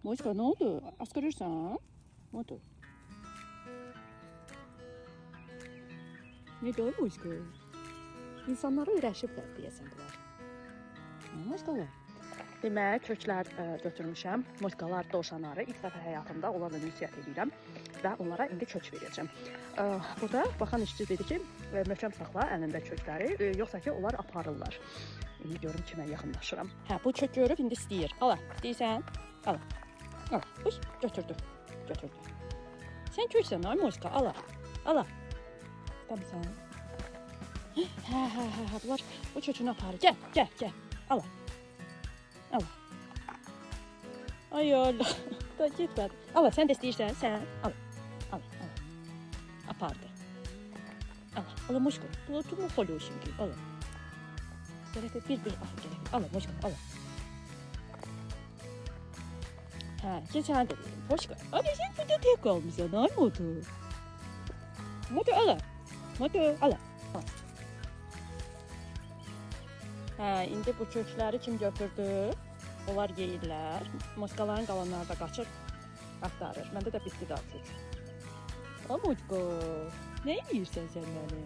Moşka ne oldu? Askarırsan. Ne oldu? Ne diyor Moşka? İnsanlara öyrəşiblər deyəsən bunlar. Moşkalar. Demək, köklər götürmüşəm. Moşkalar, dovşanları ilk dəfə həyatımda onlarla ünsiyyət edirəm və onlara indi kök verəcəm. Burada baxan işçi dedi ki, möhkəm saxla əlində kökləri, yoxsa ki onlar aparırlar. İndi görüm kimə yaxınlaşıram. Hə, bu kök görüb indi istəyir. Ala, istəyirsən? Ala. Ala, uy, götürdü. Götürdü. Sən köksən, ay Moşka, ala. Ala. İstəmirsən? Hə, bunlar bu kökünü aparır. Gəl. Ala. Ala. Ay Allah. Da getmədi. Ala, sən də istəyirsən? Sən. Ala. Apardı. Ala Moşka. Bu tutma xoluyorsun ki. Ala. Gerek bir al gerek. Ala Moşka, ala. Hə, keçən də dedim. Moşka. Abi sən burada tek qalmısan, ay Modu. Modu, ala. Modu, ala. Hə, indi bu kökləri kim götürdü? Onlar yeyirlər. Moşkaların qalanları da qaçır, axtarır. Məndə də bitdi daha kök. Ay Moşka, nə yeyirsən sən məni?